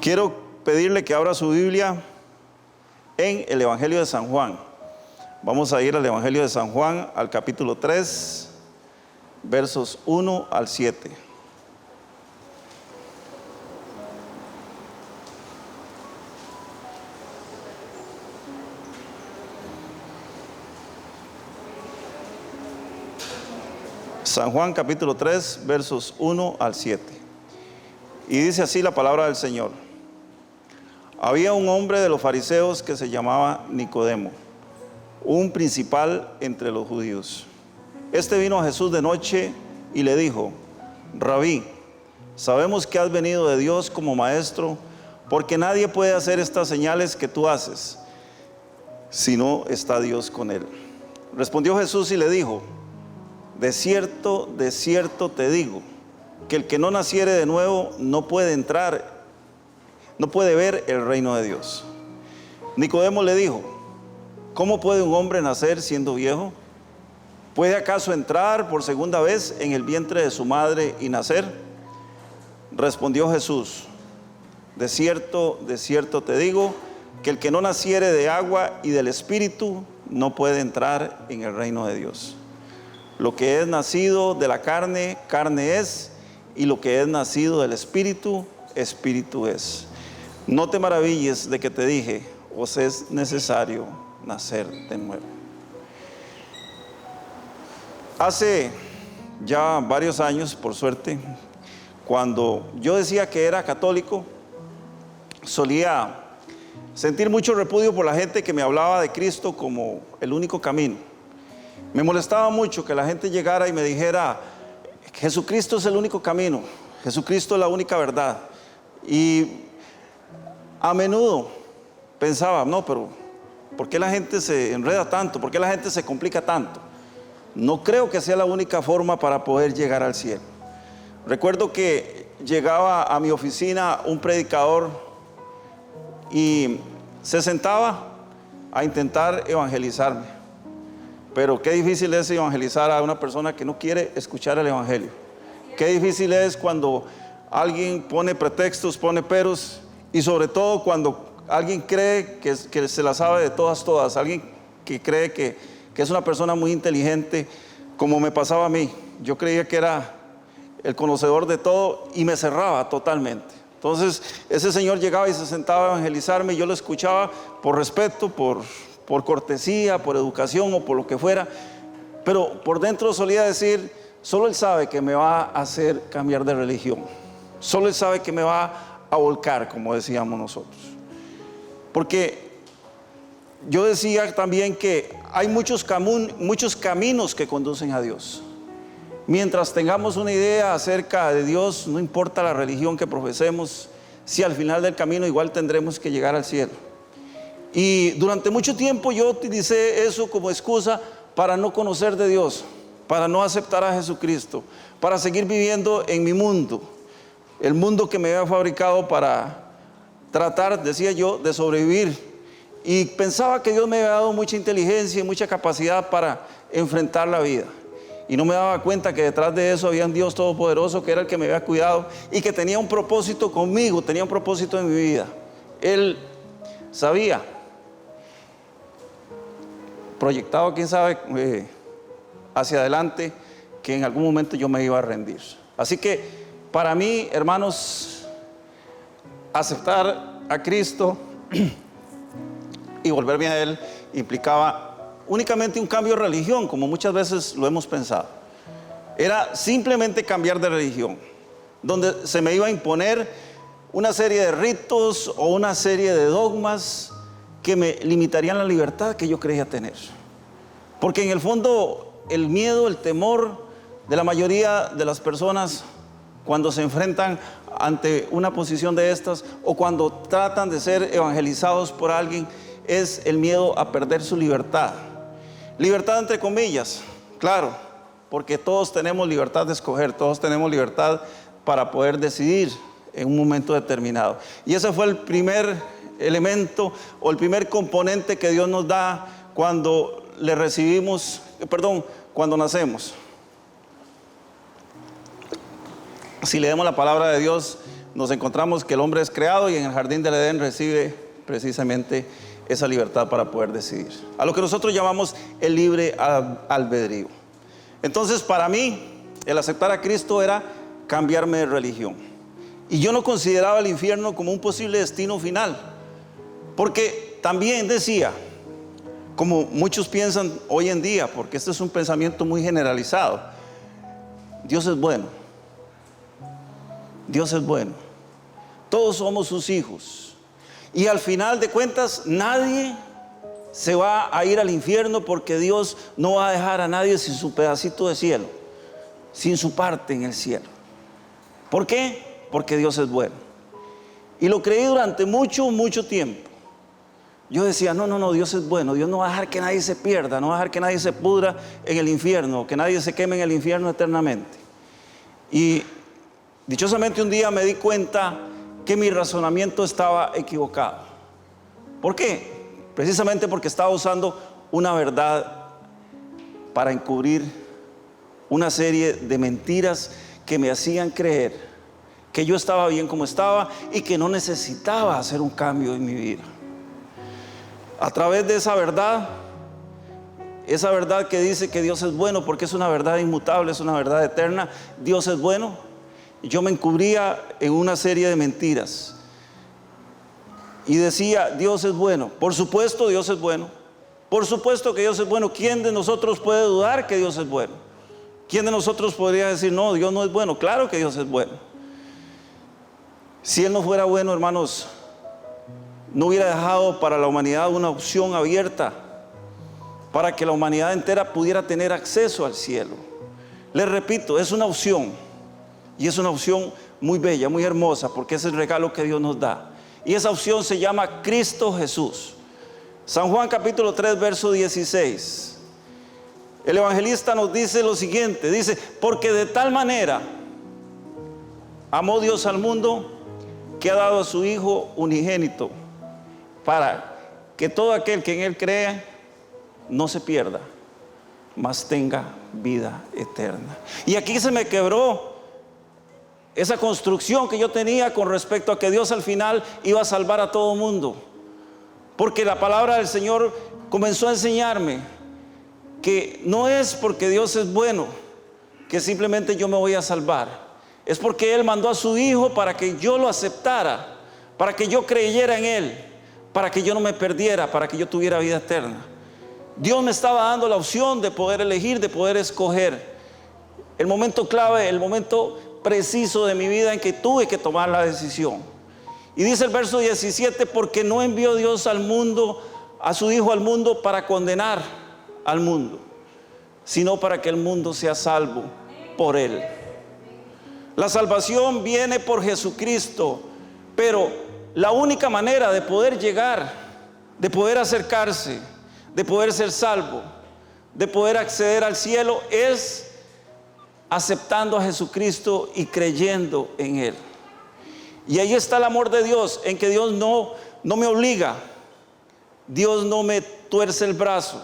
Quiero pedirle que abra su Biblia en el Evangelio de San Juan. Vamos a ir al Evangelio de San Juan, al capítulo 3, versos 1 al 7. San Juan capítulo 3, versos 1 al 7. Y dice así la palabra del Señor. Había un hombre de los fariseos que se llamaba Nicodemo, un principal entre los judíos. Este vino a Jesús de noche y le dijo: Rabí, sabemos que has venido de Dios como maestro, porque nadie puede hacer estas señales que tú haces, si no está Dios con él. Respondió Jesús y le dijo: de cierto te digo, que el que no naciere de nuevo no puede ver el reino de Dios. Nicodemo le dijo: ¿cómo puede un hombre nacer siendo viejo? ¿Puede acaso entrar por segunda vez en el vientre de su madre y nacer? Respondió Jesús: de cierto te digo, que el que no naciere de agua y del Espíritu no puede entrar en el reino de Dios. Lo que es nacido de la carne, carne es, y lo que es nacido del Espíritu, Espíritu es. No te maravilles de que te dije: os es necesario nacer de nuevo. Hace ya varios años, por suerte, cuando yo decía que era católico, solía sentir mucho repudio por la gente que me hablaba de Cristo como el único camino. Me molestaba mucho que la gente llegara y me dijera: Jesucristo es el único camino, Jesucristo es la única verdad. Y a menudo pensaba: no, pero ¿por qué la gente se enreda tanto? ¿Por qué la gente se complica tanto? No creo que sea la única forma para poder llegar al cielo. Recuerdo que llegaba a mi oficina un predicador y se sentaba a intentar evangelizarme. Pero qué difícil es evangelizar a una persona que no quiere escuchar el evangelio. Qué difícil es cuando alguien pone pretextos, pone peros, y sobre todo cuando alguien cree que se la sabe de todas, alguien que cree que es una persona muy inteligente, como me pasaba a mí. Yo creía que era el conocedor de todo y me cerraba totalmente. Entonces ese señor llegaba y se sentaba a evangelizarme y yo lo escuchaba por respeto, por cortesía, por educación o por lo que fuera, pero por dentro solía decir: solo él sabe que me va a hacer cambiar de religión, solo él sabe que me va a volcar, como decíamos nosotros. Porque yo decía también que hay muchos caminos que conducen a Dios. Mientras tengamos una idea acerca de Dios, no importa la religión que profesemos, si al final del camino igual tendremos que llegar al cielo. Y durante mucho tiempo yo utilicé eso como excusa para no conocer de Dios, para no aceptar a Jesucristo, para seguir viviendo en mi mundo, el mundo que me había fabricado para tratar, decía yo, de sobrevivir. Y pensaba que Dios me había dado mucha inteligencia y mucha capacidad para enfrentar la vida. Y no me daba cuenta que detrás de eso había un Dios todopoderoso que era el que me había cuidado y que tenía un propósito conmigo, tenía un propósito en mi vida. Él sabía, proyectado, quién sabe, hacia adelante, que en algún momento yo me iba a rendir. Así que para mí, hermanos, aceptar a Cristo y volverme a Él implicaba únicamente un cambio de religión, como muchas veces lo hemos pensado. Era simplemente cambiar de religión, donde se me iba a imponer una serie de ritos o una serie de dogmas que me limitarían la libertad que yo creía tener. Porque en el fondo el miedo, el temor de la mayoría de las personas cuando se enfrentan ante una posición de estas o cuando tratan de ser evangelizados por alguien es el miedo a perder su libertad. Libertad entre comillas, claro, porque todos tenemos libertad de escoger, todos tenemos libertad para poder decidir en un momento determinado. Y ese fue el primer elemento o el primer componente que Dios nos da cuando cuando nacemos. Si leemos la palabra de Dios, nos encontramos que el hombre es creado y en el jardín del Edén recibe precisamente esa libertad para poder decidir. A lo que nosotros llamamos el libre albedrío. Entonces, para mí, el aceptar a Cristo era cambiarme de religión. Y yo no consideraba el infierno como un posible destino final. Porque también decía, como muchos piensan hoy en día, porque este es un pensamiento muy generalizado, Dios es bueno. Dios es bueno. Todos somos sus hijos. Y al final de cuentas, nadie se va a ir al infierno, porque Dios no va a dejar a nadie sin su pedacito de cielo, sin su parte en el cielo. ¿Por qué? Porque Dios es bueno. Y lo creí durante mucho tiempo. Yo decía, no, Dios es bueno. Dios no va a dejar que nadie se pierda, no va a dejar que nadie se pudra en el infierno, que nadie se queme en el infierno eternamente. Y dichosamente un día me di cuenta que mi razonamiento estaba equivocado. ¿Por qué? Precisamente porque estaba usando una verdad para encubrir una serie de mentiras que me hacían creer que yo estaba bien como estaba y que no necesitaba hacer un cambio en mi vida. A través de esa verdad que dice que Dios es bueno, porque es una verdad inmutable, es una verdad eterna, Dios es bueno, yo me encubría en una serie de mentiras y decía, Dios es bueno. Por supuesto Dios es bueno, por supuesto que Dios es bueno. ¿Quién de nosotros puede dudar que Dios es bueno? ¿Quién de nosotros podría decir, no, Dios no es bueno? Claro que Dios es bueno. Si Él no fuera bueno, hermanos, no hubiera dejado para la humanidad una opción abierta para que la humanidad entera pudiera tener acceso al cielo. Les repito, es una opción, y es una opción muy bella, muy hermosa, porque es el regalo que Dios nos da. Y esa opción se llama Cristo Jesús. San Juan capítulo 3, verso 16. El evangelista nos dice lo siguiente, dice, porque de tal manera amó Dios al mundo, que ha dado a su Hijo unigénito, para que todo aquel que en Él crea no se pierda, mas tenga vida eterna. Y aquí se me quebró esa construcción que yo tenía con respecto a que Dios al final iba a salvar a todo mundo, porque la palabra del Señor comenzó a enseñarme que no es porque Dios es bueno que simplemente yo me voy a salvar. Es porque Él mandó a su Hijo para que yo lo aceptara, para que yo creyera en Él, para que yo no me perdiera, para que yo tuviera vida eterna. Dios me estaba dando la opción de poder elegir, de poder escoger. El momento clave, el momento preciso de mi vida en que tuve que tomar la decisión. Y dice el verso 17, porque no envió Dios al mundo, a su Hijo al mundo para condenar al mundo, sino para que el mundo sea salvo por Él. La salvación viene por Jesucristo, pero la única manera de poder llegar, de poder acercarse, de poder ser salvo, de poder acceder al cielo es aceptando a Jesucristo y creyendo en Él. Y ahí está el amor de Dios, en que Dios no me obliga, Dios no me tuerce el brazo,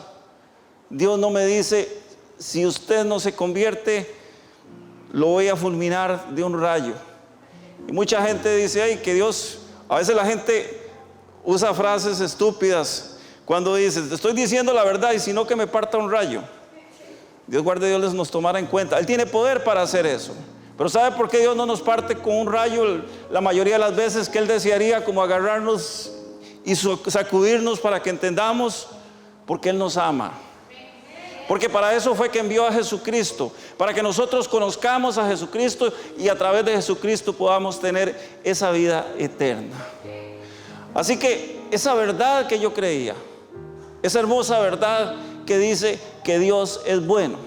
Dios no me dice, si usted no se convierte, lo voy a fulminar de un rayo. Y mucha gente dice, ay, que Dios, a veces la gente usa frases estúpidas cuando dice, te estoy diciendo la verdad y si no que me parta un rayo. Dios guarde, Dios les nos tomara en cuenta. Él tiene poder para hacer eso. Pero ¿sabe por qué Dios no nos parte con un rayo la mayoría de las veces? Que Él desearía como agarrarnos y sacudirnos para que entendamos, porque Él nos ama. Porque para eso fue que envió a Jesucristo, para que nosotros conozcamos a Jesucristo y a través de Jesucristo podamos tener esa vida eterna. Así que esa verdad que yo creía, esa hermosa verdad que dice que Dios es bueno,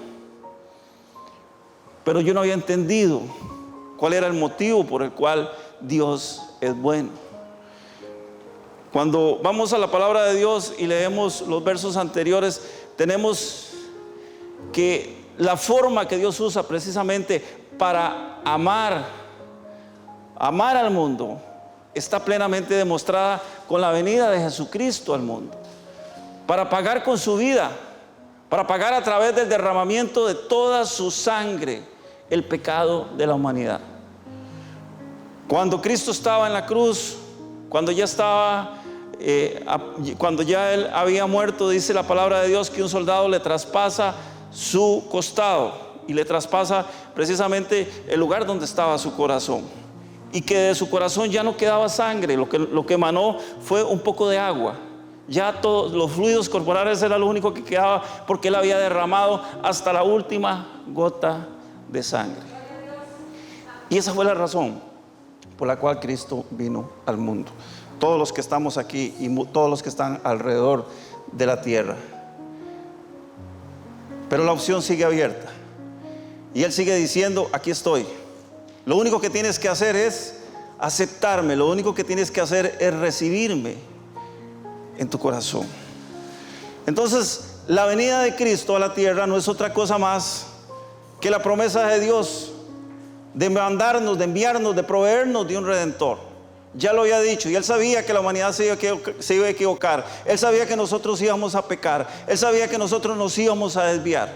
pero yo no había entendido cuál era el motivo por el cual Dios es bueno. Cuando vamos a la palabra de Dios y leemos los versos anteriores, tenemos que la forma que Dios usa precisamente para amar al mundo está plenamente demostrada con la venida de Jesucristo al mundo, para pagar con su vida, para pagar a través del derramamiento de toda su sangre el pecado de la humanidad. Cuando Cristo estaba en la cruz, cuando ya estaba, cuando ya Él había muerto, dice la palabra de Dios que un soldado le traspasa su costado y le traspasa precisamente el lugar donde estaba su corazón, y que de su corazón ya no quedaba sangre, lo que emanó fue un poco de agua. Ya todos los fluidos corporales era lo único que quedaba, porque Él había derramado hasta la última gota de sangre. Y esa fue la razón por la cual Cristo vino al mundo. Todos los que estamos aquí y todos los que están alrededor de la tierra. Pero la opción sigue abierta. Y Él sigue diciendo: aquí estoy. Lo único que tienes que hacer es aceptarme. Lo único que tienes que hacer es recibirme en tu corazón. Entonces, la venida de Cristo a la tierra no es otra cosa más que la promesa de Dios de mandarnos, de enviarnos, de proveernos de un redentor. Ya lo había dicho, y Él sabía que la humanidad se iba a equivocar. Él sabía que nosotros íbamos a pecar. Él sabía que nosotros nos íbamos a desviar.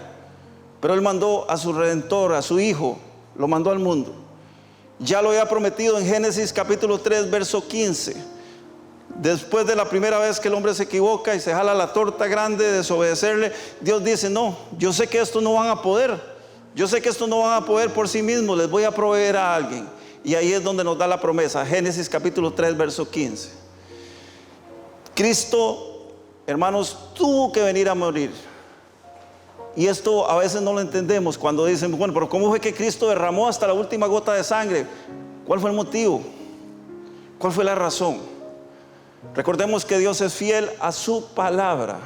Pero Él mandó a su redentor, a su Hijo, lo mandó al mundo. Ya lo había prometido en Génesis capítulo 3, verso 15. Después de la primera vez que el hombre se equivoca y se jala la torta grande de desobedecerle, Dios dice: no, yo sé que esto no van a poder. Yo sé que esto no van a poder por sí mismos, les voy a proveer a alguien. Y ahí es donde nos da la promesa, Génesis capítulo 3, verso 15. Cristo, hermanos, tuvo que venir a morir. Y esto a veces no lo entendemos cuando dicen: bueno, pero ¿cómo fue que Cristo derramó hasta la última gota de sangre? ¿Cuál fue el motivo? ¿Cuál fue la razón? Recordemos que Dios es fiel a su palabra.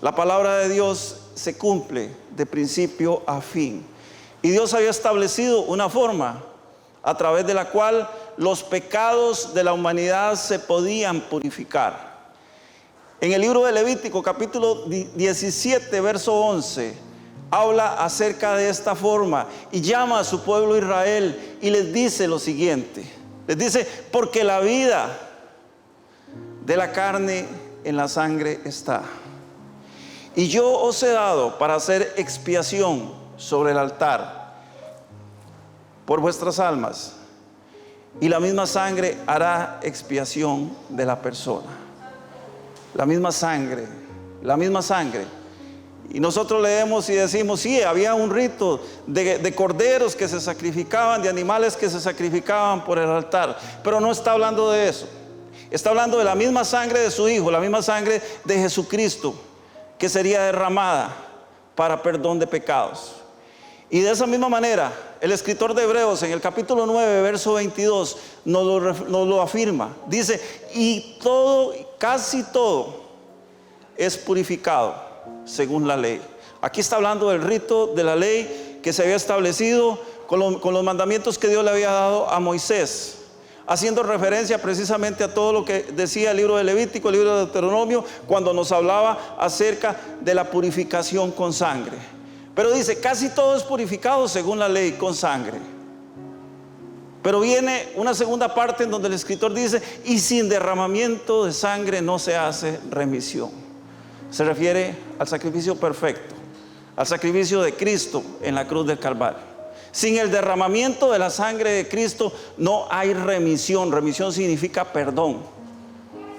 La palabra de Dios se cumple de principio a fin. Y Dios había establecido una forma a través de la cual los pecados de la humanidad se podían purificar. En el libro de Levítico capítulo 17 verso 11 habla acerca de esta forma y llama a su pueblo Israel y les dice lo siguiente. Les dice: porque la vida de la carne en la sangre está, y yo os he dado para hacer expiación sobre el altar por vuestras almas, y la misma sangre hará expiación de la persona. La misma sangre, la misma sangre. Y nosotros leemos y decimos: sí, había un rito de corderos que se sacrificaban, de animales que se sacrificaban por el altar, pero no está hablando de eso. Está hablando de la misma sangre de su Hijo, la misma sangre de Jesucristo, que sería derramada para perdón de pecados. Y de esa misma manera, el escritor de Hebreos en el capítulo 9, verso 22, nos lo afirma. Dice: y todo, casi todo, es purificado según la ley. Aquí está hablando del rito de la ley que se había establecido con los mandamientos que Dios le había dado a Moisés, haciendo referencia precisamente a todo lo que decía el libro de Levítico, el libro de Deuteronomio, cuando nos hablaba acerca de la purificación con sangre. Pero dice: casi todo es purificado según la ley con sangre. Pero viene una segunda parte en donde el escritor dice: y sin derramamiento de sangre no se hace remisión. Se refiere al sacrificio perfecto, al sacrificio de Cristo en la cruz del Calvario. Sin el derramamiento de la sangre de Cristo no hay remisión. Remisión significa perdón.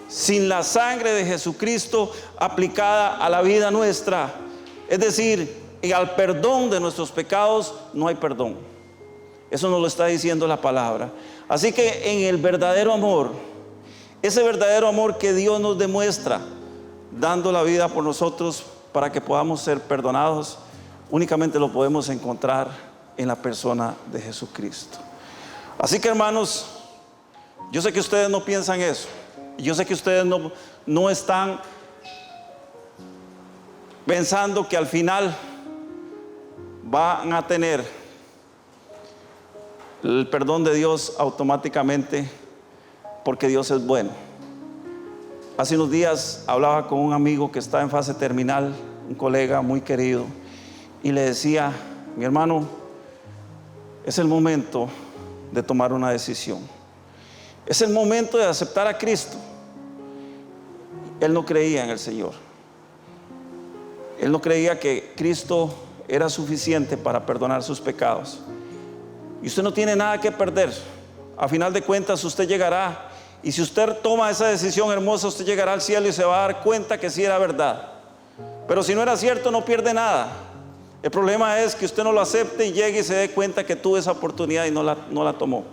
Sin la sangre de Jesucristo aplicada a la vida nuestra, es decir, al perdón de nuestros pecados, no hay perdón. Eso nos lo está diciendo la palabra. Así que en el verdadero amor, ese verdadero amor que Dios nos demuestra dando la vida por nosotros para que podamos ser perdonados, únicamente lo podemos encontrar en la persona de Jesucristo. Así que, hermanos, yo sé que ustedes no piensan eso. Yo sé que ustedes no están pensando que al final van a tener el perdón de Dios automáticamente, porque Dios es bueno. Hace unos días hablaba con un amigo que está en fase terminal, un colega muy querido, y le decía: mi hermano, es el momento de tomar una decisión. Es el momento de aceptar a Cristo. Él no creía en el Señor. Él no creía que Cristo era suficiente para perdonar sus pecados. Y usted no tiene nada que perder A final de cuentas usted llegará, y si usted toma esa decisión hermosa, usted llegará al cielo y se va a dar cuenta que sí era verdad. Pero si no era cierto, no pierde nada. El problema es que usted no lo acepte y llegue y se dé cuenta que tuvo esa oportunidad y no la tomó.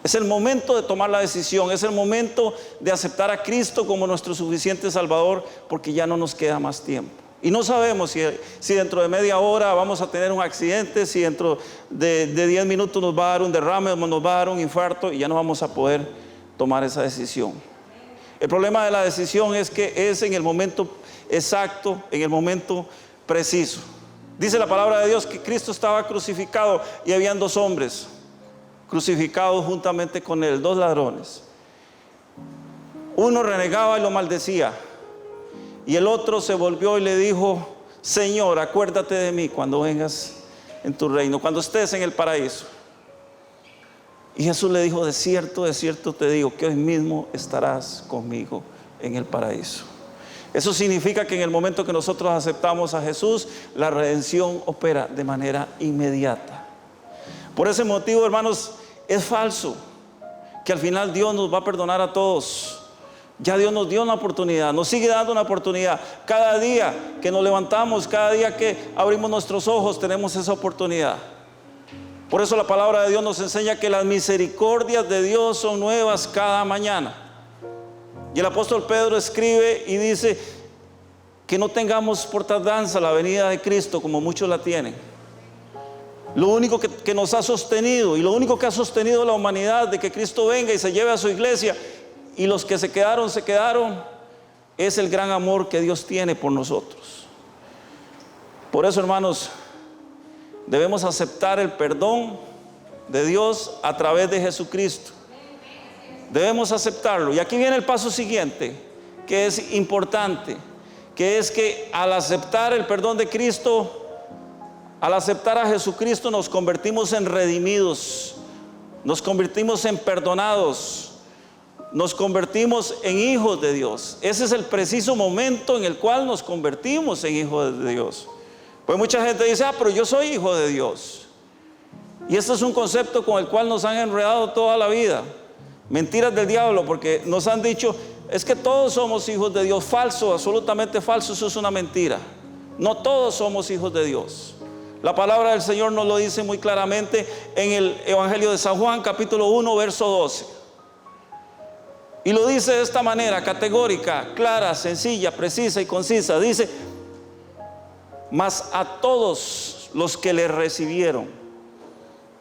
Es el momento de tomar la decisión, es el momento de aceptar a Cristo como nuestro suficiente Salvador, porque ya no nos queda más tiempo. Y no sabemos si dentro de media hora vamos a tener un accidente, si dentro de 10 minutos nos va a dar un derrame, nos va a dar un infarto y ya no vamos a poder tomar esa decisión. El problema de la decisión es que es en el momento exacto, en el momento preciso. Dice la palabra de Dios que Cristo estaba crucificado y habían 2 hombres crucificados juntamente con él, 2 ladrones. Uno renegaba y lo maldecía, y el otro se volvió y le dijo: Señor, acuérdate de mí cuando vengas en tu reino, cuando estés en el paraíso. Y Jesús le dijo: de cierto te digo que hoy mismo estarás conmigo en el paraíso. Eso significa que en el momento que nosotros aceptamos a Jesús, la redención opera de manera inmediata. Por ese motivo, hermanos, es falso que al final Dios nos va a perdonar a todos. Ya Dios nos dio una oportunidad, nos sigue dando una oportunidad. Cada día que nos levantamos, cada día que abrimos nuestros ojos, tenemos esa oportunidad. Por eso la palabra de Dios nos enseña que las misericordias de Dios son nuevas cada mañana. Y el apóstol Pedro escribe y dice que no tengamos por tardanza la venida de Cristo como muchos la tienen. Lo único que nos ha sostenido y lo único que ha sostenido a la humanidad de que Cristo venga y se lleve a su iglesia, y los que se quedaron, es el gran amor que Dios tiene por nosotros. Por eso, hermanos, debemos aceptar el perdón de Dios a través de Jesucristo. Debemos aceptarlo. Y aquí viene el paso siguiente, que es importante, que es que al aceptar el perdón de Cristo, al aceptar a Jesucristo, nos convertimos en redimidos, nos convertimos en perdonados, nos convertimos en hijos de Dios. Ese es el preciso momento en el cual nos convertimos en hijos de Dios. Pues mucha gente dice: pero yo soy hijo de Dios. Y este es un concepto con el cual nos han enredado toda la vida. Mentiras del diablo, porque nos han dicho: es que todos somos hijos de Dios. Falso, absolutamente falso, eso es una mentira. No todos somos hijos de Dios. La palabra del Señor nos lo dice muy claramente en el Evangelio de San Juan, capítulo 1, verso 12. Y lo dice de esta manera categórica, clara, sencilla, precisa y concisa. Dice: mas a todos los que le recibieron.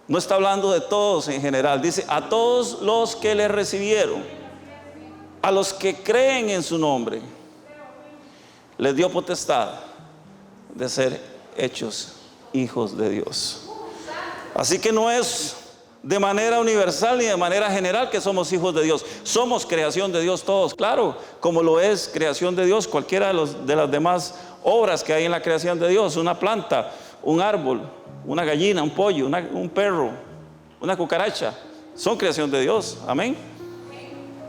No está hablando de todos en general, dice: a todos los que le recibieron, a los que creen en su nombre, les dio potestad de ser hechos hijos de Dios. Así que no es de manera universal ni de manera general que somos hijos de Dios. Somos creación de Dios todos, claro, como lo es creación de Dios cualquiera de las demás obras que hay en la creación de Dios. Una planta, un árbol, una gallina, un pollo, un perro, una cucaracha, son creación de Dios, amén.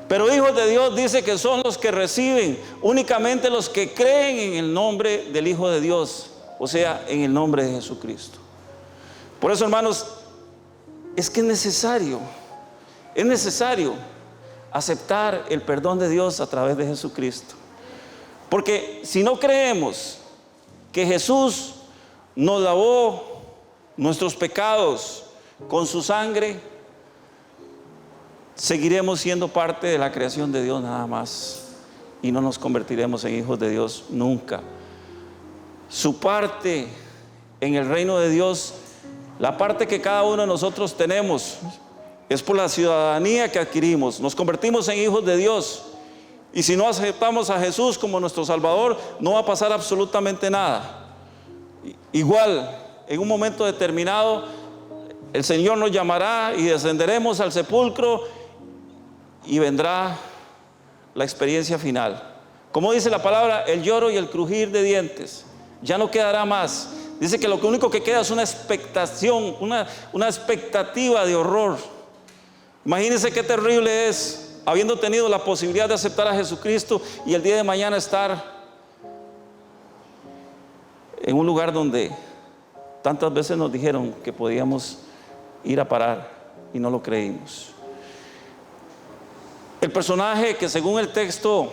Pero hijos de Dios dice que son los que reciben, únicamente los que creen en el nombre del Hijo de Dios, o sea, en el nombre de Jesucristo. Por eso, hermanos, es que es necesario aceptar el perdón de Dios a través de Jesucristo. Porque si no creemos que Jesús nos lavó nuestros pecados con su sangre, seguiremos siendo parte de la creación de Dios nada más, y no nos convertiremos en hijos de Dios nunca. Su parte en el reino de Dios, la parte que cada uno de nosotros tenemos, es por la ciudadanía que adquirimos. Nos convertimos en hijos de Dios. Y si no aceptamos a Jesús como nuestro Salvador, no va a pasar absolutamente nada. Igual, en un momento determinado, el Señor nos llamará y descenderemos al sepulcro y vendrá la experiencia final. Como dice la palabra, el lloro y el crujir de dientes. Ya no quedará más. Dice que lo único que queda es una expectación, una expectativa de horror. Imagínense qué terrible es, habiendo tenido la posibilidad de aceptar a Jesucristo, y el día de mañana estar en un lugar donde tantas veces nos dijeron que podíamos ir a parar. y no lo creímos. El personaje que según el texto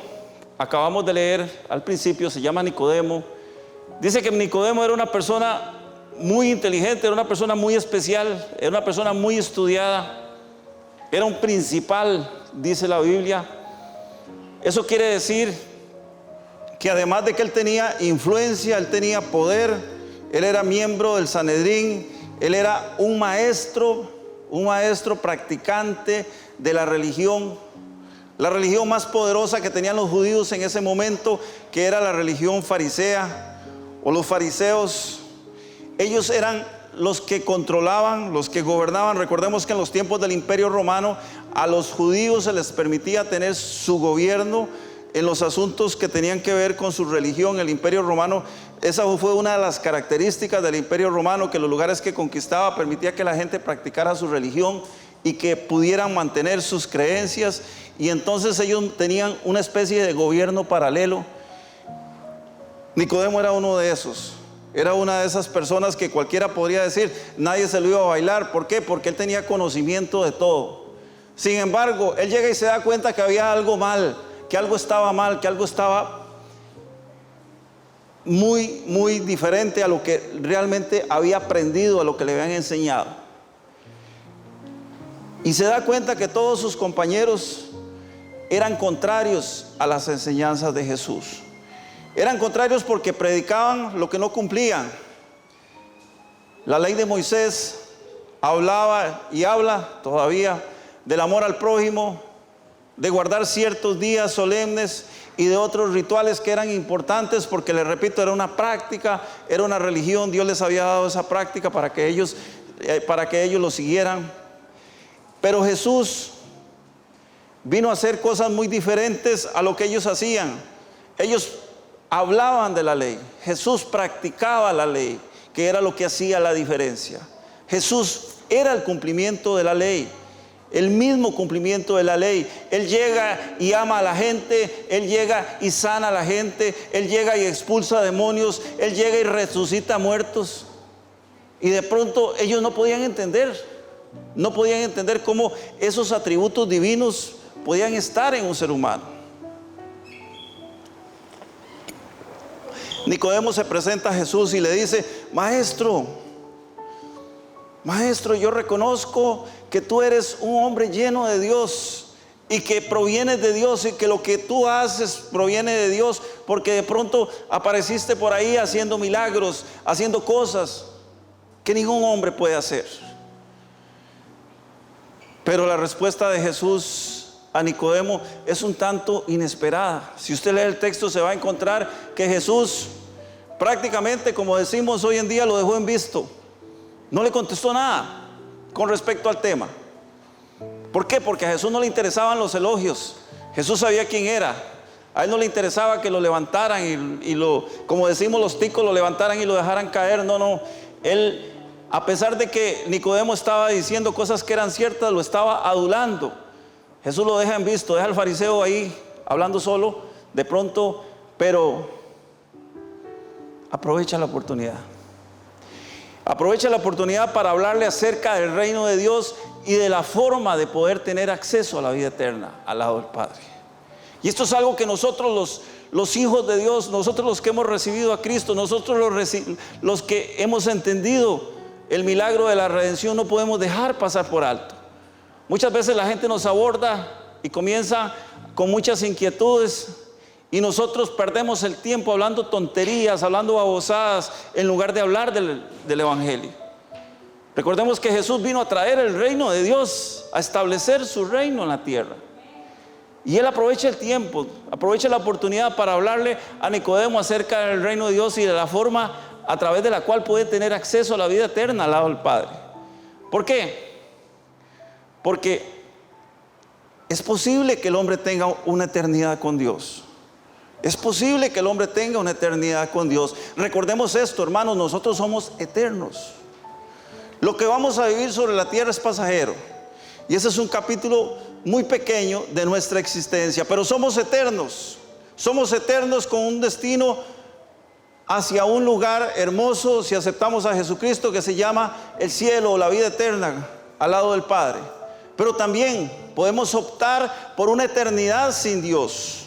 acabamos de leer al principio se llama Nicodemo. Dice que Nicodemo era una persona muy inteligente, era una persona muy especial, era una persona muy estudiada, era un principal, dice la Biblia. Eso quiere decir que además de que él tenía influencia, él tenía poder, él era miembro del Sanedrín, él era un maestro practicante de la religión más poderosa que tenían los judíos en ese momento, que era la religión farisea o los fariseos. Ellos eran los que controlaban, los que gobernaban. Recordemos que en los tiempos del Imperio Romano a los judíos se les permitía tener su gobierno en los asuntos que tenían que ver con su religión. El Imperio Romano, esa fue una de las características del Imperio Romano, que los lugares que conquistaba permitía que la gente practicara su religión y que pudieran mantener sus creencias, y entonces ellos tenían una especie de gobierno paralelo. Nicodemo era uno de esos, era una de esas personas que cualquiera podría decir, nadie se lo iba a bailar. ¿Por qué? Porque él tenía conocimiento de todo. Sin embargo, él llega y se da cuenta que había algo mal, que algo estaba mal, que algo estaba muy, muy diferente a lo que realmente había aprendido, a lo que le habían enseñado. Y se da cuenta que todos sus compañeros eran contrarios a las enseñanzas de Jesús. Eran contrarios porque predicaban lo que no cumplían. La ley de Moisés hablaba y habla todavía del amor al prójimo, de guardar ciertos días solemnes y de otros rituales que eran importantes, porque les repito, era una práctica, era una religión. Dios les había dado esa práctica para que ellos lo siguieran. Pero Jesús vino a hacer cosas muy diferentes a lo que ellos hacían. Ellos hablaban de la ley, Jesús practicaba la ley, que era lo que hacía la diferencia. Jesús era el cumplimiento de la ley, el mismo cumplimiento de la ley. Él llega y ama a la gente, Él llega y sana a la gente, Él llega y expulsa demonios, Él llega y resucita muertos. Y de pronto ellos no podían entender cómo esos atributos divinos podían estar en un ser humano. Nicodemo se presenta a Jesús y le dice: Maestro, yo reconozco que tú eres un hombre lleno de Dios y que provienes de Dios, y que lo que tú haces proviene de Dios, porque de pronto apareciste por ahí haciendo milagros, haciendo cosas que ningún hombre puede hacer. Pero la respuesta de Jesús a Nicodemo es un tanto inesperada. Si usted lee el texto, se va a encontrar que Jesús prácticamente, como decimos hoy en día, lo dejó en visto. No le contestó nada con respecto al tema. ¿Por qué? Porque a Jesús no le interesaban los elogios. Jesús sabía quién era. A él no le interesaba que lo levantaran y como decimos los ticos, lo levantaran y lo dejaran caer. No. Él, a pesar de que Nicodemo estaba diciendo cosas que eran ciertas, lo estaba adulando. Jesús lo deja en visto, deja al fariseo ahí hablando solo de pronto, pero aprovecha la oportunidad. Aprovecha la oportunidad para hablarle acerca del reino de Dios y de la forma de poder tener acceso a la vida eterna al lado del Padre. Y esto es algo que nosotros los hijos de Dios, nosotros los que hemos recibido a Cristo, nosotros los que hemos entendido el milagro de la redención, no podemos dejar pasar por alto. Muchas veces la gente nos aborda y comienza con muchas inquietudes, y nosotros perdemos el tiempo hablando tonterías, hablando babosadas, en lugar de hablar del Evangelio. Recordemos que Jesús vino a traer el reino de Dios, a establecer su reino en la tierra. Y Él aprovecha el tiempo, aprovecha la oportunidad para hablarle a Nicodemo acerca del reino de Dios y de la forma a través de la cual puede tener acceso a la vida eterna al lado del Padre. ¿Por qué? Porque es posible que el hombre tenga una eternidad con Dios. Es posible que el hombre tenga una eternidad con Dios. Recordemos esto, hermanos, nosotros somos eternos. Lo que vamos a vivir sobre la tierra es pasajero. Y ese es un capítulo muy pequeño de nuestra existencia. Pero somos eternos. Somos eternos con un destino hacia un lugar hermoso, si aceptamos a Jesucristo, que se llama el cielo o la vida eterna. al lado del Padre. Pero también podemos optar por una eternidad sin Dios.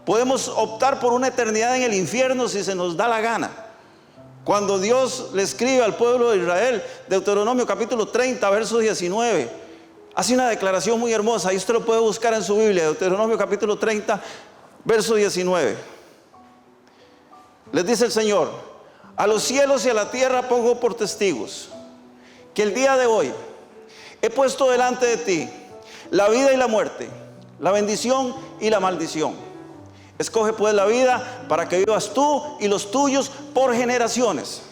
Podemos optar por una eternidad en el infierno si se nos da la gana. Cuando Dios le escribe al pueblo de Israel, Deuteronomio capítulo 30, verso 19, hace una declaración muy hermosa, y usted lo puede buscar en su Biblia, Deuteronomio capítulo 30, verso 19. Les dice el Señor: a los cielos y a la tierra pongo por testigos que el día de hoy he puesto delante de ti la vida y la muerte, la bendición y la maldición. Escoge pues la vida para que vivas tú y los tuyos por generaciones.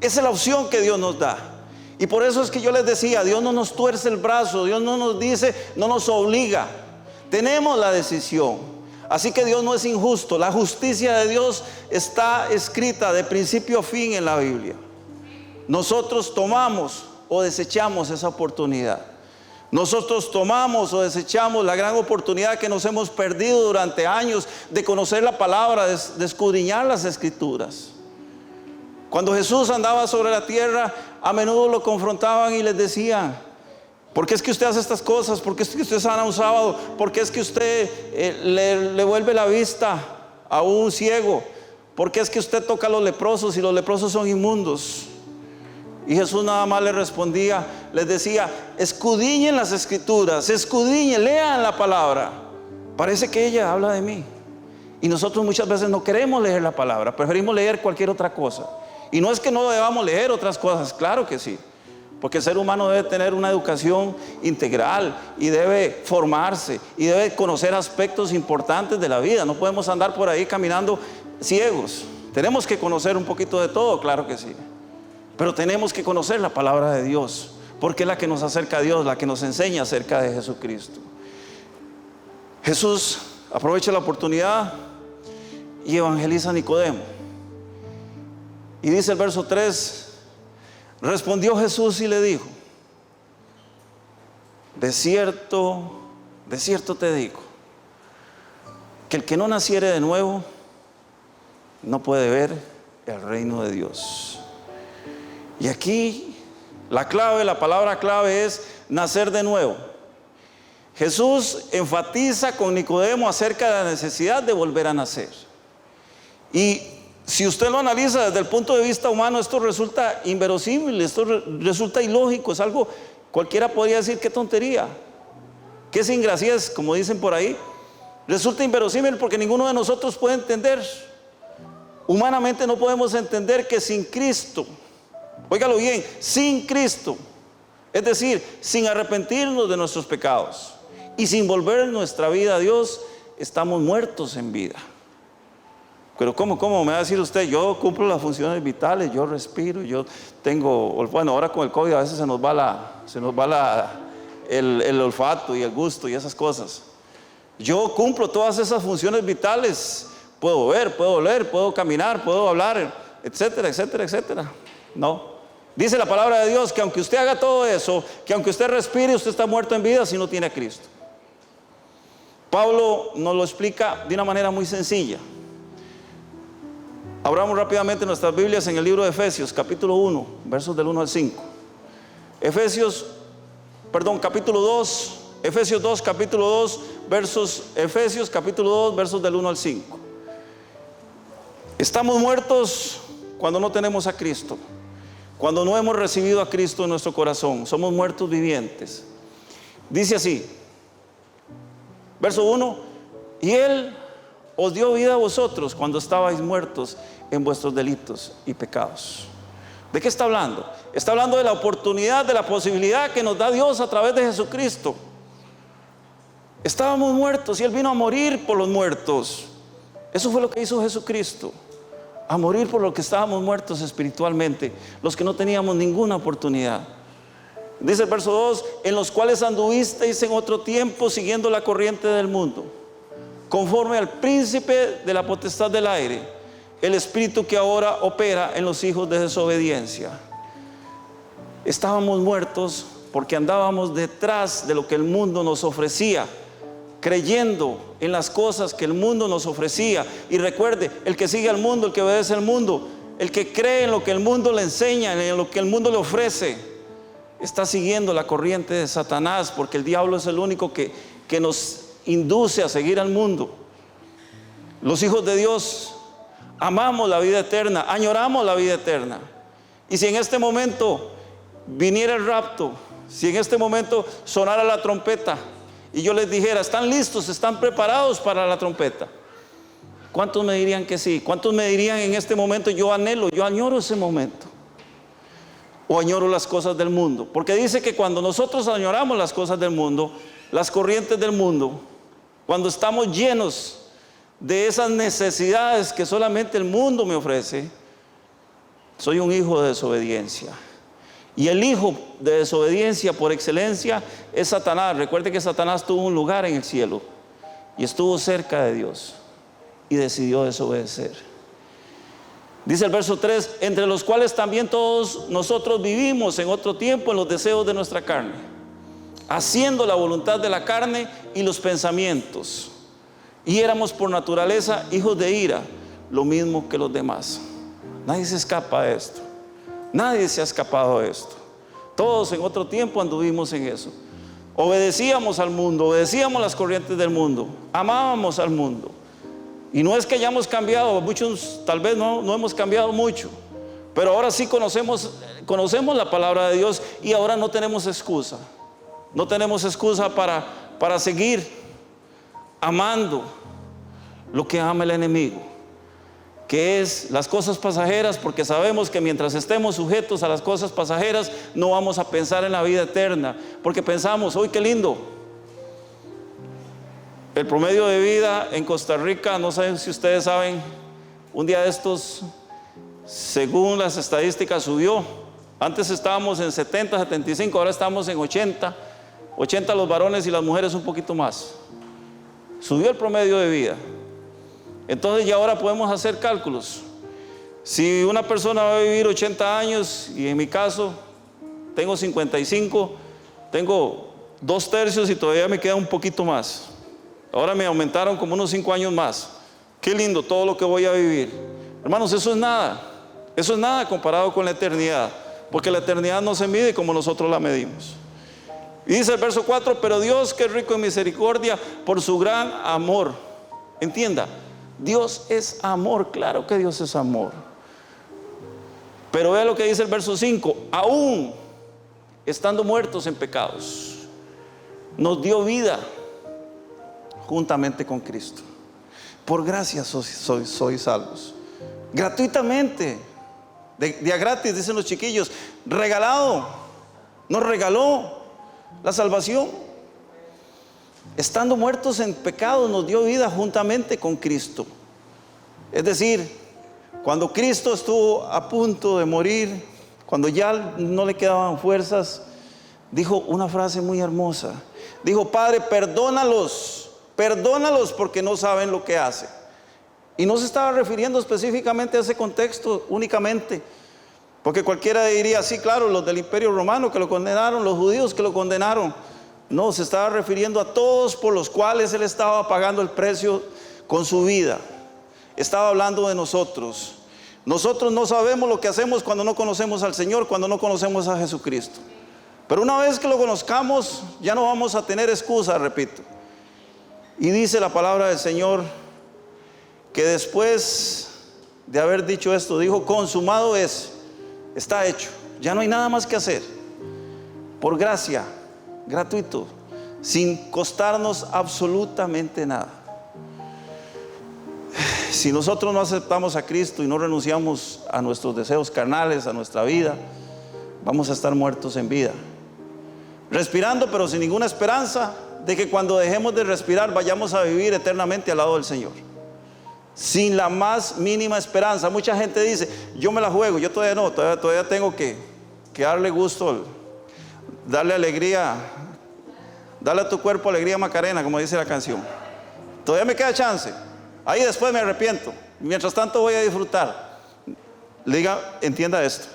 Esa es la opción que Dios nos da. Y por eso es que yo les decía, Dios no nos tuerce el brazo, Dios no nos dice, no nos obliga. Tenemos la decisión. Así que Dios no es injusto. La justicia de Dios está escrita de principio a fin en la Biblia. Nosotros tomamos o desechamos esa oportunidad. Nosotros tomamos o desechamos la gran oportunidad que nos hemos perdido durante años de conocer la palabra, de escudriñar las Escrituras. Cuando Jesús andaba sobre la tierra, a menudo lo confrontaban y les decían: ¿por qué es que usted hace estas cosas? ¿Por qué es que usted sana un sábado? ¿Por qué es que usted le vuelve la vista a un ciego? ¿Por qué es que usted toca a los leprosos y los leprosos son inmundos? Y Jesús nada más les respondía, les decía: escudriñen las Escrituras, escudriñen, lean la palabra. Parece que ella habla de mí. Y nosotros muchas veces no queremos leer la palabra, preferimos leer cualquier otra cosa. Y no es que no debamos leer otras cosas, claro que sí, porque el ser humano debe tener una educación integral y debe formarse y debe conocer aspectos importantes de la vida. No podemos andar por ahí caminando ciegos. Tenemos que conocer un poquito de todo, claro que sí. Pero tenemos que conocer la palabra de Dios, porque es la que nos acerca a Dios, la que nos enseña acerca de Jesucristo. Jesús aprovecha la oportunidad y evangeliza a Nicodemo. Y dice el verso 3: respondió Jesús y le dijo: de cierto te digo, que el que no naciere de nuevo no puede ver el reino de Dios. Y aquí la palabra clave es nacer de nuevo. Jesús enfatiza con Nicodemo acerca de la necesidad de volver a nacer. Y si usted lo analiza desde el punto de vista humano, esto resulta inverosímil, esto resulta ilógico, es algo, cualquiera podría decir: qué tontería, qué singraciez, como dicen por ahí. Resulta inverosímil porque ninguno de nosotros puede entender. Humanamente no podemos entender que sin Cristo, óigalo bien, sin Cristo, es decir, sin arrepentirnos de nuestros pecados y sin volver nuestra vida a Dios, estamos muertos en vida. Pero ¿cómo me va a decir usted? Yo cumplo las funciones vitales, yo respiro, yo tengo, bueno, ahora con el COVID a veces se nos va el olfato y el gusto y esas cosas. Yo cumplo todas esas funciones vitales, puedo ver, puedo oler, puedo caminar, puedo hablar, etcétera, etcétera, etcétera. No, dice la palabra de Dios que aunque usted haga todo eso, que aunque usted respire, usted está muerto en vida si no tiene a Cristo. Pablo nos lo explica de una manera muy sencilla. Abramos rápidamente nuestras Biblias en el libro de Efesios, capítulo 1, versos del 1 al 5. Efesios 2, capítulo 2, versos del 1 al 5. Estamos muertos cuando no tenemos a Cristo, cuando no hemos recibido a Cristo en nuestro corazón. Somos muertos vivientes. Dice así, verso 1: y Él os dio vida a vosotros cuando estabais muertos en vuestros delitos y pecados. ¿De qué está hablando? Está hablando de la oportunidad, de la posibilidad que nos da Dios a través de Jesucristo. Estábamos muertos y Él vino a morir por los muertos. Eso fue lo que hizo Jesucristo, a morir por los que estábamos muertos espiritualmente, los que no teníamos ninguna oportunidad. Dice el verso 2: en los cuales anduvisteis en otro tiempo siguiendo la corriente del mundo, conforme al príncipe de la potestad del aire, el espíritu que ahora opera en los hijos de desobediencia. Estábamos muertos porque andábamos detrás de lo que el mundo nos ofrecía, creyendo en las cosas que el mundo nos ofrecía. Y recuerde, el que sigue al mundo, el que obedece al mundo, el que cree en lo que el mundo le enseña, en lo que el mundo le ofrece, está siguiendo la corriente de Satanás, porque el diablo es el único que nos induce a seguir al mundo. Los hijos de Dios amamos la vida eterna, añoramos la vida eterna. Y si en este momento viniera el rapto, si en este momento sonara la trompeta y yo les dijera, ¿están listos? ¿Están preparados para la trompeta? ¿Cuántos me dirían que sí? ¿Cuántos me dirían en este momento, yo anhelo, yo añoro ese momento? ¿O añoro las cosas del mundo? Porque dice que cuando nosotros añoramos las cosas del mundo, las corrientes del mundo, cuando estamos llenos de esas necesidades que solamente el mundo me ofrece, soy un hijo de desobediencia. Y el hijo de desobediencia por excelencia es Satanás. Recuerde que Satanás tuvo un lugar en el cielo y estuvo cerca de Dios y decidió desobedecer. Dice el verso 3, entre los cuales también todos nosotros vivimos en otro tiempo en los deseos de nuestra carne, haciendo la voluntad de la carne y los pensamientos. Y éramos por naturaleza hijos de ira, lo mismo que los demás. Nadie se escapa de esto. Nadie se ha escapado de esto. Todos en otro tiempo anduvimos en eso. Obedecíamos al mundo, obedecíamos las corrientes del mundo, amábamos al mundo. Y no es que hayamos cambiado, muchos tal vez no hemos cambiado mucho, pero ahora sí conocemos la palabra de Dios y ahora no tenemos excusa. No tenemos excusa para seguir amando lo que ama el enemigo, que es las cosas pasajeras, porque sabemos que mientras estemos sujetos a las cosas pasajeras no vamos a pensar en la vida eterna, porque pensamos, ¡uy, qué lindo! El promedio de vida en Costa Rica, no sé si ustedes saben, un día de estos, según las estadísticas, subió. Antes estábamos en 70, 75, ahora estamos en 80 los varones y las mujeres un poquito más. Subió el promedio de vida. Entonces ya ahora podemos hacer cálculos. Si una persona va a vivir 80 años, y en mi caso tengo 55, tengo 2/3 y todavía me queda un poquito más. Ahora me aumentaron como unos 5 años más. Qué lindo todo lo que voy a vivir. Hermanos, eso es nada comparado con la eternidad, porque la eternidad no se mide como nosotros la medimos. Y dice el verso 4, pero Dios, que es rico en misericordia, por su gran amor. Entienda, Dios es amor, claro que Dios es amor. Pero vea lo que dice el verso 5, aún estando muertos en pecados, nos dio vida juntamente con Cristo. Por gracia sois salvos. Gratuitamente, de a gratis, dicen los chiquillos, regalado, nos regaló la salvación. Estando muertos en pecados, nos dio vida juntamente con Cristo. Es decir, cuando Cristo estuvo a punto de morir, cuando ya no le quedaban fuerzas, dijo una frase muy hermosa. Dijo, Padre, perdónalos porque no saben lo que hacen. Y no se estaba refiriendo específicamente a ese contexto únicamente, porque cualquiera diría, sí, claro, los del Imperio Romano que lo condenaron, los judíos que lo condenaron. No, se estaba refiriendo a todos por los cuales Él estaba pagando el precio con su vida. Estaba hablando de nosotros. Nosotros no sabemos lo que hacemos cuando no conocemos al Señor, cuando no conocemos a Jesucristo. Pero una vez que lo conozcamos, ya no vamos a tener excusa, repito. Y dice la palabra del Señor que después de haber dicho esto, dijo, consumado es, está hecho, ya no hay nada más que hacer. Por gracia, gratuito, sin costarnos absolutamente nada. Si nosotros no aceptamos a Cristo y no renunciamos a nuestros deseos carnales, a nuestra vida, vamos a estar muertos en vida, respirando pero sin ninguna esperanza de que cuando dejemos de respirar vayamos a vivir eternamente al lado del Señor, sin la más mínima esperanza. Mucha gente dice, yo me la juego, yo todavía no, todavía tengo que darle gusto, darle alegría, darle a tu cuerpo alegría Macarena, como dice la canción. Todavía me queda chance, ahí después me arrepiento, mientras tanto voy a disfrutar. Le diga, entienda esto,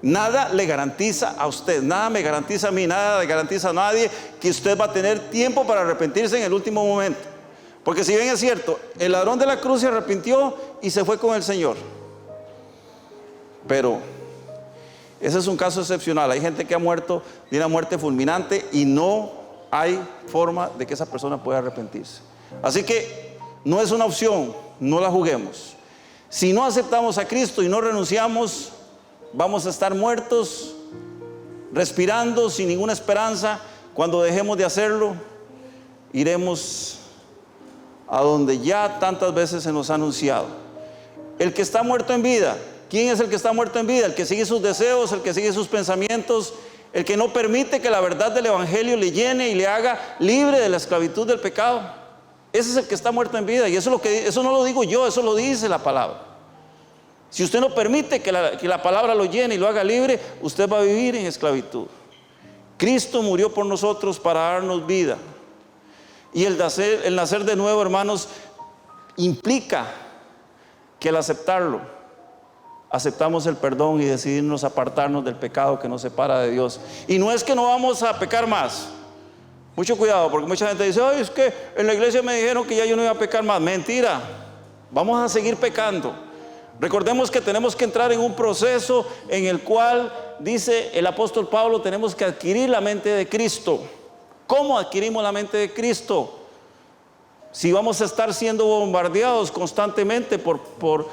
nada le garantiza a usted, nada me garantiza a mí, nada le garantiza a nadie que usted va a tener tiempo para arrepentirse en el último momento. Porque si bien es cierto, el ladrón de la cruz se arrepintió y se fue con el Señor, pero Ese es un caso excepcional. Hay gente que ha muerto de una muerte fulminante y no hay forma de que esa persona pueda arrepentirse. Así que no es una opción, no la juguemos. Si no aceptamos a Cristo y no renunciamos, vamos a estar muertos, respirando sin ninguna esperanza. Cuando dejemos de hacerlo, iremos a donde ya tantas veces se nos ha anunciado. El que está muerto en vida, ¿quién es el que está muerto en vida? El que sigue sus deseos, el que sigue sus pensamientos, el que no permite que la verdad del Evangelio le llene y le haga libre de la esclavitud del pecado. Ese es el que está muerto en vida. Y eso no lo digo yo, eso lo dice la palabra. Si usted no permite que la palabra lo llene y lo haga libre, usted va a vivir en esclavitud. Cristo murió por nosotros para darnos vida. Y el nacer de nuevo, hermanos, implica que al aceptarlo, aceptamos el perdón y decidimos apartarnos del pecado que nos separa de Dios. Y no es que no vamos a pecar más. Mucho cuidado, porque mucha gente dice: ay, es que en la iglesia me dijeron que ya yo no iba a pecar más. Mentira, vamos a seguir pecando. Recordemos que tenemos que entrar en un proceso en el cual, dice el apóstol Pablo, tenemos que adquirir la mente de Cristo. ¿Cómo adquirimos la mente de Cristo? Si vamos a estar siendo bombardeados constantemente por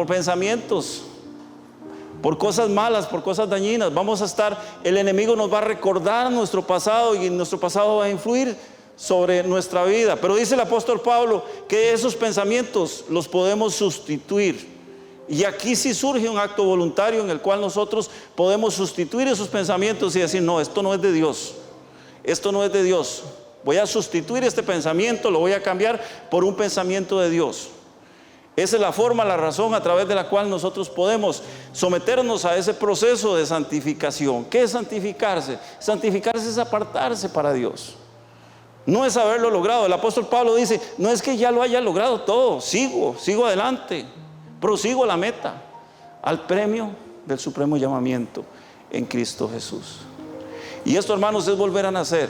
pensamientos, por cosas malas, por cosas dañinas, el enemigo nos va a recordar nuestro pasado y nuestro pasado va a influir sobre nuestra vida. Pero dice el apóstol Pablo que esos pensamientos los podemos sustituir. Y aquí sí surge un acto voluntario en el cual nosotros podemos sustituir esos pensamientos y decir: no, esto no es de Dios. Esto no es de Dios. Voy a sustituir este pensamiento, lo voy a cambiar por un pensamiento de Dios. Esa es la forma, la razón a través de la cual nosotros podemos someternos a ese proceso de santificación. ¿Qué es santificarse? Santificarse es apartarse para Dios. No es haberlo logrado. El apóstol Pablo dice: no es que ya lo haya logrado todo, sigo adelante, prosigo a la meta, al premio del supremo llamamiento en Cristo Jesús. Y esto, hermanos, es volver a nacer.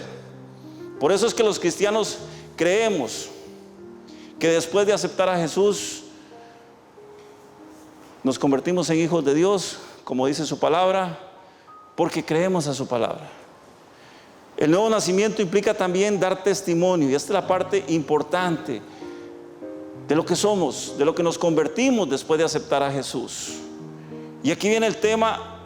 Por eso es que los cristianos creemos que después de aceptar a Jesús nos convertimos en hijos de Dios, como dice su palabra, porque creemos a su palabra. El nuevo nacimiento implica también dar testimonio, y esta es la parte importante de lo que somos, de lo que nos convertimos después de aceptar a Jesús. Y aquí viene el tema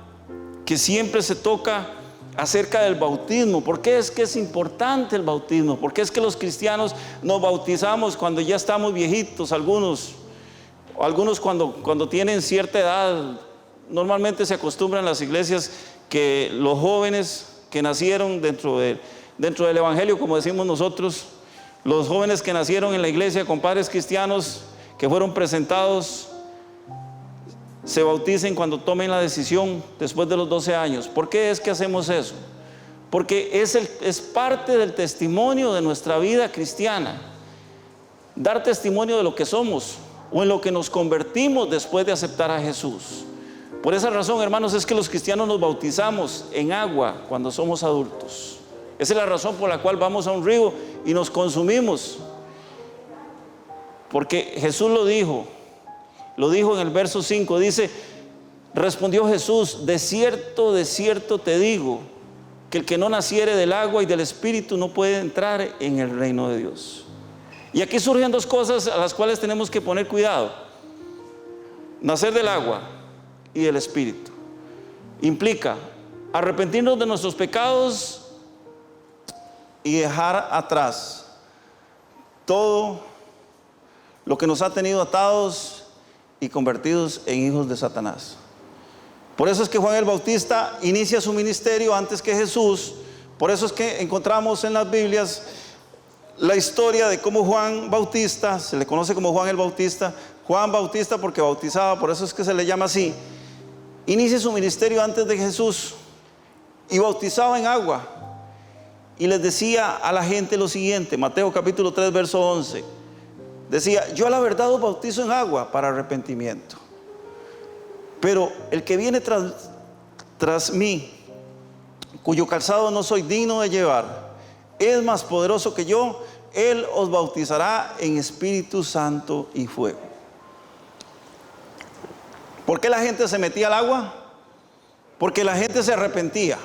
que siempre se toca acerca del bautismo. ¿Por qué es que es importante el bautismo? ¿Por qué es que los cristianos nos bautizamos cuando ya estamos viejitos? Algunos cuando tienen cierta edad. Normalmente se acostumbra en las iglesias que los jóvenes que nacieron dentro del evangelio, como decimos nosotros, los jóvenes que nacieron en la iglesia con padres cristianos que fueron presentados, se bauticen cuando tomen la decisión después de los 12 años. ¿Por qué es que hacemos eso? Porque es parte del testimonio de nuestra vida cristiana. Dar testimonio de lo que somos o en lo que nos convertimos después de aceptar a Jesús. Por esa razón, hermanos, es que los cristianos nos bautizamos en agua cuando somos adultos. Esa es la razón por la cual vamos a un río y nos consumimos. Porque Jesús lo dijo en el verso 5, dice: respondió Jesús: de cierto te digo, que el que no naciere del agua y del Espíritu no puede entrar en el reino de Dios. Y aquí surgen dos cosas a las cuales tenemos que poner cuidado. Nacer del agua y del Espíritu implica arrepentirnos de nuestros pecados y dejar atrás todo lo que nos ha tenido atados y convertidos en hijos de Satanás. Por eso es que Juan el Bautista inicia su ministerio antes que Jesús. Por eso es que encontramos en las Biblias la historia de cómo Juan Bautista, se le conoce como Juan el Bautista, Juan Bautista porque bautizaba, por eso es que se le llama así, inicia su ministerio antes de Jesús y bautizaba en agua y les decía a la gente lo siguiente. Mateo capítulo 3 verso 11 decía: yo a la verdad os bautizo en agua para arrepentimiento, pero el que viene tras mí, cuyo calzado no soy digno de llevar, es más poderoso que yo. Él os bautizará en Espíritu Santo y fuego. ¿Por qué la gente se metía al agua? porque la gente se arrepentía.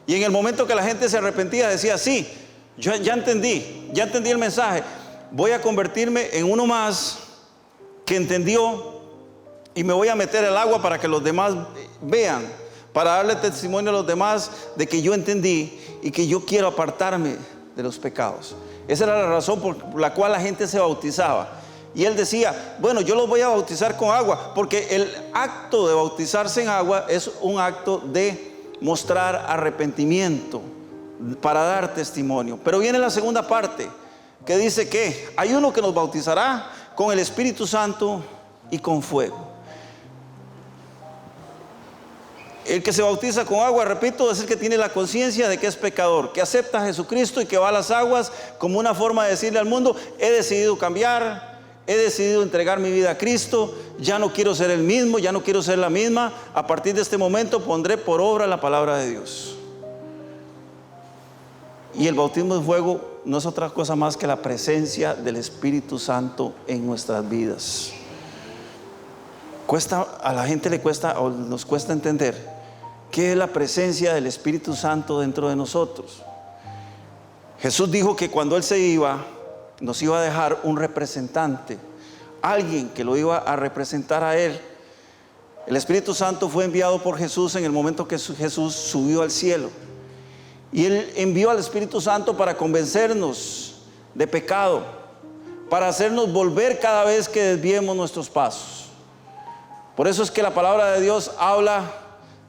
Y en el momento que la gente se arrepentía decía, sí, yo ya entendí el mensaje, voy a convertirme en uno más que entendió y me voy a meter al agua para que los demás vean, para darle testimonio a los demás de que yo entendí y que yo quiero apartarme de los pecados. Esa era la razón por la cual la gente se bautizaba. Y él decía, bueno, yo los voy a bautizar con agua, porque el acto de bautizarse en agua es un acto de mostrar arrepentimiento, para dar testimonio. Pero viene la segunda parte, que dice que hay uno que nos bautizará con el Espíritu Santo y con fuego. El que se bautiza con agua, repito, es el que tiene la conciencia de que es pecador, que acepta a Jesucristo y que va a las aguas como una forma de decirle al mundo, he decidido cambiar, he decidido entregar mi vida a Cristo, ya no quiero ser el mismo, ya no quiero ser la misma, a partir de este momento pondré por obra la palabra de Dios. Y el bautismo de fuego no es otra cosa más que la presencia del Espíritu Santo en nuestras vidas. A la gente le cuesta, o nos cuesta entender qué es la presencia del Espíritu Santo dentro de nosotros. Jesús dijo que cuando Él se iba, nos iba a dejar un representante, alguien que lo iba a representar a Él. El Espíritu Santo fue enviado por Jesús en el momento que Jesús subió al cielo. Y Él envió al Espíritu Santo para convencernos de pecado, para hacernos volver cada vez que desviemos nuestros pasos. Por eso es que la palabra de Dios habla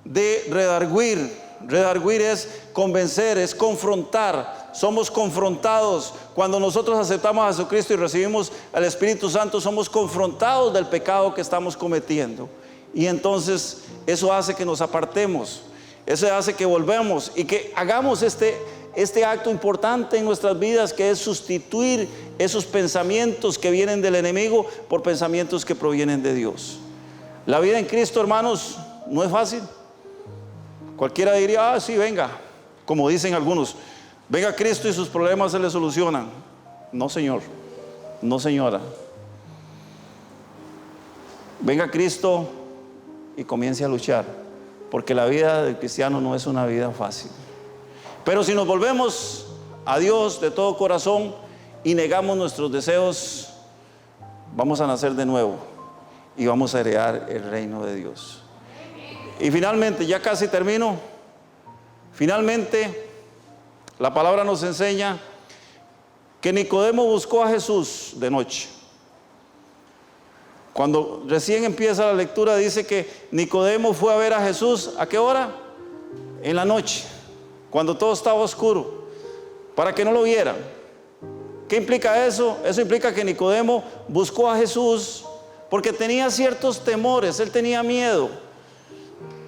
de redarguir. Redarguir es convencer, es confrontar. Somos confrontados. Cuando nosotros aceptamos a Jesucristo y recibimos al Espíritu Santo, somos confrontados del pecado que estamos cometiendo. Y entonces eso hace que nos apartemos. Eso hace que volvamos y que hagamos este acto importante en nuestras vidas, que es sustituir esos pensamientos que vienen del enemigo por pensamientos que provienen de Dios. La vida en Cristo, hermanos, no es fácil. Cualquiera diría, sí, venga, como dicen algunos, venga Cristo y sus problemas se le solucionan. No, señor, no, señora. Venga Cristo y comience a luchar, porque la vida del cristiano no es una vida fácil. Pero si nos volvemos a Dios de todo corazón y negamos nuestros deseos, vamos a nacer de nuevo y vamos a heredar el reino de Dios. Y finalmente, ya casi termino, finalmente la palabra nos enseña que Nicodemo buscó a Jesús de noche. Cuando recién empieza la lectura dice que Nicodemo fue a ver a Jesús, ¿a qué hora? En la noche, cuando todo estaba oscuro, para que no lo vieran. ¿Qué implica eso? Eso implica que Nicodemo buscó a Jesús porque tenía ciertos temores, él tenía miedo,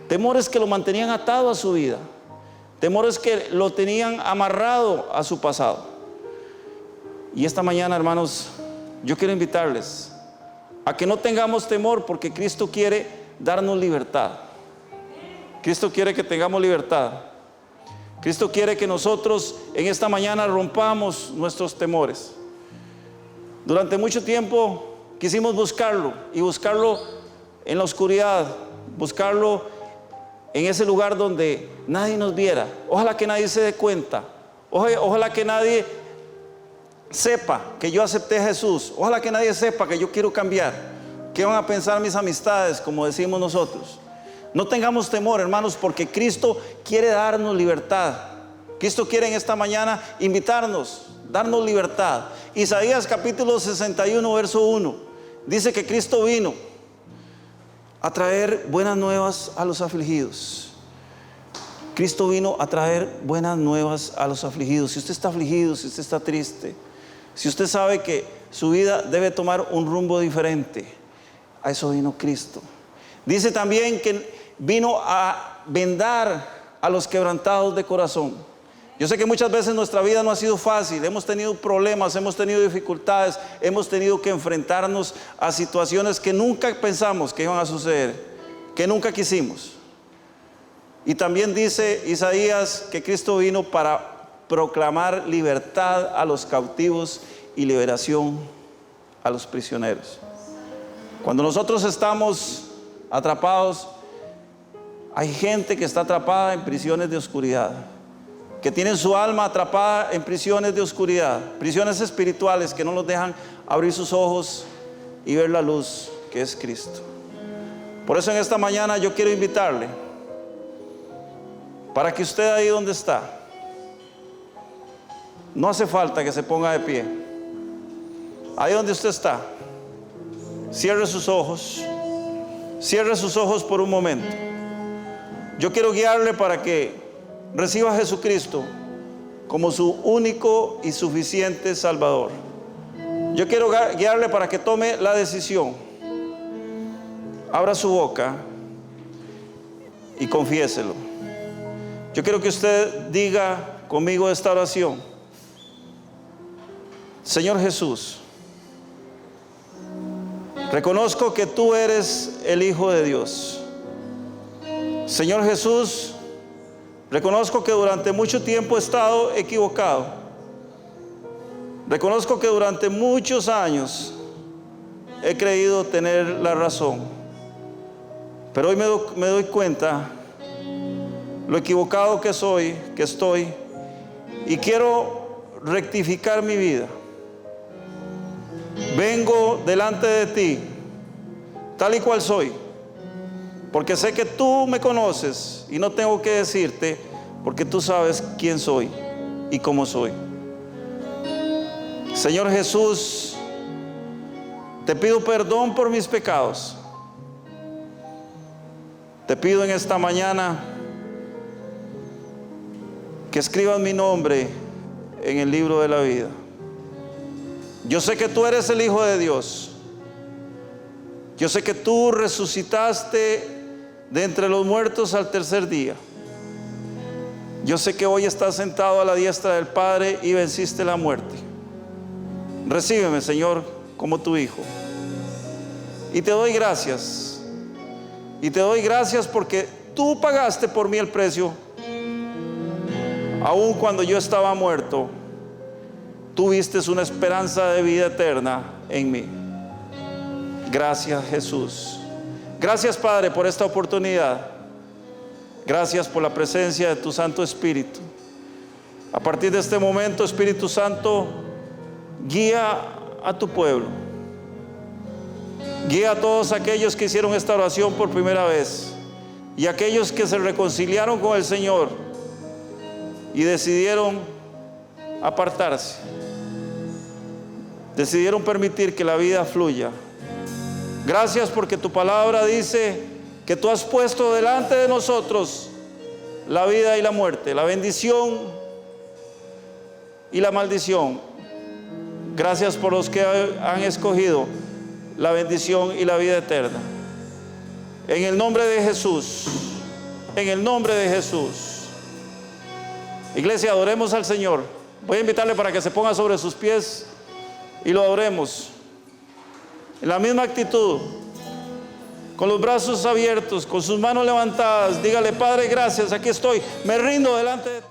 temores que lo mantenían atado a su vida, temores que lo tenían amarrado a su pasado. Y esta mañana, hermanos, yo quiero invitarles a que no tengamos temor, porque Cristo quiere darnos libertad. Cristo quiere que tengamos libertad. Cristo quiere que nosotros en esta mañana rompamos nuestros temores. Durante mucho tiempo quisimos buscarlo, y buscarlo en la oscuridad, buscarlo en ese lugar donde nadie nos viera. Ojalá que nadie se dé cuenta, ojalá que nadie sepa que yo acepté a Jesús, ojalá que nadie sepa que yo quiero cambiar. ¿Qué van a pensar mis amistades?, como decimos nosotros. No tengamos temor, hermanos, porque Cristo quiere darnos libertad. Cristo quiere en esta mañana invitarnos, darnos libertad. Isaías capítulo 61 verso 1 dice que Cristo vino a traer buenas nuevas a los afligidos. Cristo vino a traer buenas nuevas a los afligidos. Si usted está afligido, si usted está triste, si usted sabe que su vida debe tomar un rumbo diferente, a eso vino Cristo. Dice también que vino a vendar a los quebrantados de corazón. Yo sé que muchas veces nuestra vida no ha sido fácil, hemos tenido problemas, hemos tenido dificultades, hemos tenido que enfrentarnos a situaciones que nunca pensamos que iban a suceder, que nunca quisimos. Y también dice Isaías que Cristo vino para proclamar libertad a los cautivos y liberación a los prisioneros. Cuando nosotros estamos atrapados Hay gente que está atrapada en prisiones de oscuridad, que tienen su alma atrapada en prisiones de oscuridad, prisiones espirituales que no los dejan abrir sus ojos y ver la luz que es Cristo. Por eso en esta mañana yo quiero invitarle para que usted ahí donde está, no hace falta que se ponga de pie, ahí donde usted está, cierre sus ojos por un momento. Yo quiero guiarle para que reciba a Jesucristo como su único y suficiente Salvador. Yo quiero guiarle para que tome la decisión. Abra su boca y confiéselo. Yo quiero que usted diga conmigo esta oración: Señor Jesús, reconozco que tú eres el Hijo de Dios. Señor Jesús, reconozco que durante mucho tiempo he estado equivocado. Reconozco que durante muchos años he creído tener la razón. Pero hoy me doy cuenta lo equivocado que estoy, y quiero rectificar mi vida. Vengo delante de ti, tal y cual soy, porque sé que tú me conoces y no tengo que decirte, porque tú sabes quién soy y cómo soy. Señor Jesús, te pido perdón por mis pecados. Te pido en esta mañana que escribas mi nombre en el libro de la vida. Yo sé que tú eres el Hijo de Dios. Yo sé que tú resucitaste de entre los muertos al tercer día. Yo sé que hoy estás sentado a la diestra del Padre y venciste la muerte. Recíbeme, Señor, como tu Hijo. Y te doy gracias. Y te doy gracias porque tú pagaste por mí el precio. Aun cuando yo estaba muerto, tú viste una esperanza de vida eterna en mí. Gracias, Jesús. Gracias, Padre, por esta oportunidad. Gracias por la presencia de tu Santo Espíritu. A partir de este momento, Espíritu Santo, guía a tu pueblo. Guía a todos aquellos que hicieron esta oración por primera vez y aquellos que se reconciliaron con el Señor y decidieron apartarse. Decidieron permitir que la vida fluya. Gracias porque tu palabra dice que tú has puesto delante de nosotros la vida y la muerte, la bendición y la maldición. Gracias por los que han escogido la bendición y la vida eterna. En el nombre de Jesús, en el nombre de Jesús. Iglesia, adoremos al Señor. Voy a invitarle para que se ponga sobre sus pies y lo adoremos en la misma actitud, con los brazos abiertos, con sus manos levantadas. Dígale: Padre, gracias, aquí estoy, me rindo delante de ti.